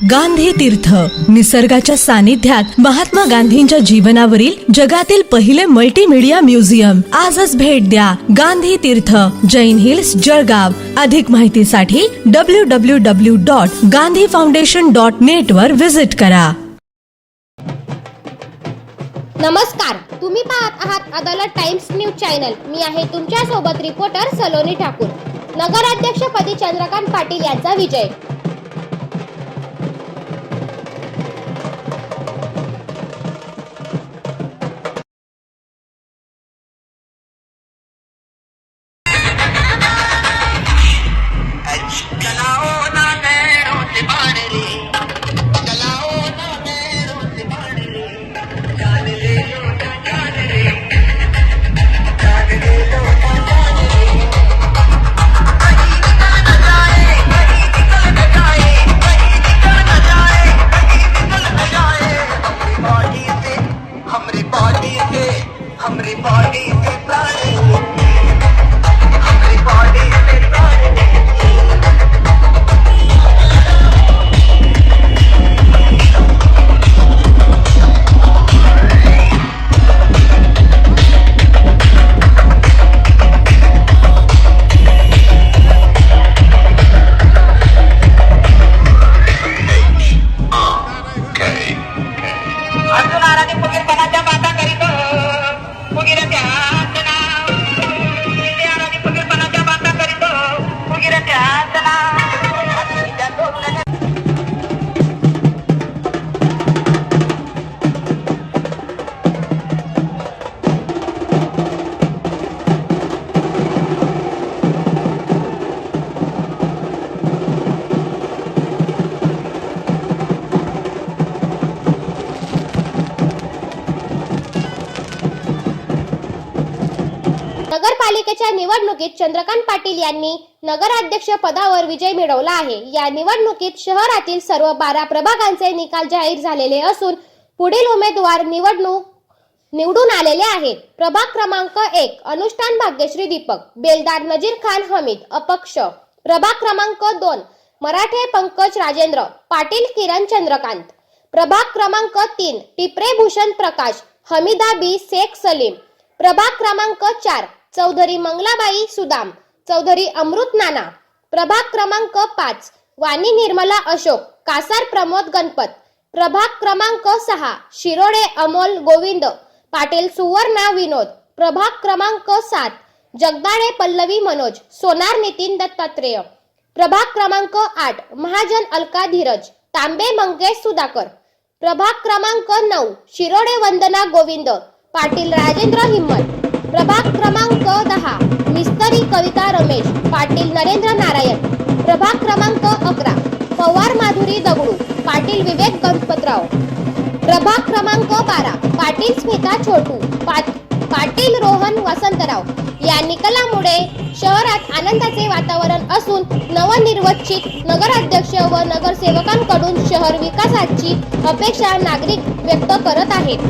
गांधी तीर्थ, निसर्गाच्या सानिध्यात महात्मा गांधींच्या जीवनावरील जगातील पहिले मल्टीमीडिया म्युझियम. आजच भेट द्या. गांधी तीर्थ, जैन हिल्स, जळगाव. अधिक माहितीसाठी www.gandhifoundation.net वर विजिट करा. नमस्कार, तुम्ही पाहत आहात अदालत टाइम्स न्यूज चॅनल. मी आहे तुमच्या सोबत रिपोर्टर सलोनी ठाकूर. नगराध्यक्षपदी चंद्रकांत पाटील यांचा विजय. नगरपालिकेच्या निवडणुकीत चंद्रकांत पाटील यांनी नगराध्यक्ष पदावर विजय मिळवला आहे. या निवडणुकीत शहरातील सर्व 12 प्रभागांचे निकाल जाहीर झालेले असून पुढील उमेदवार निवडून आलेले आहेत. प्रभाग क्रमांक 1 अनुष्ठान भाग्यश्री दीपक, बेलदार नजीर खान हमीद अपक्ष. प्रभाग क्रमांक 2 मराठे पंकज राजेंद्र, पाटील किरण चंद्रकांत. प्रभाग क्रमांक 3 टिपरे भूषण प्रकाश, हमीदा बी शेख सलीम. प्रभाग क्रमांक 4 चौधरी मंगलाबाई सुदाम, चौधरी अमृत नाना. प्रभाग क्रमांक 5 वाणी निर्मला अशोक, कासार प्रमोद गणपत. प्रभाग क्रमांक 6 शिरोडे अमोल गोविंद, पाटील सुवर्णा विनोद. प्रभाग क्रमांक 7 जगदाळे पल्लवी मनोज, सोनार नितीन दत्तात्रेय. प्रभाग क्रमांक 8 महाजन अलका धीरज, तांबे मंगेश सुधाकर. प्रभाग क्रमांक 9 शिरोडे वंदना गोविंद, पाटील राजेंद्र हिम्मत. प्रभाग क्रमांक 10 मिस्त्री कविता रमेश, पाटील नरेंद्र नारायण. प्रभाग क्रमांक 11 पवार माधुरी दगडू, पाटील विवेक गणपतराव. प्रभाग क्रमांक 12 पाटील स्मिता छोटू, पाटील रोहन वसंतराव. या निकालामुळे शहरात आनंदाचे वातावरण असून नवनिर्वाचित नगराध्यक्ष व नगरसेवकांकडून शहर विकासाची अपेक्षा नागरिक व्यक्त करत आहेत.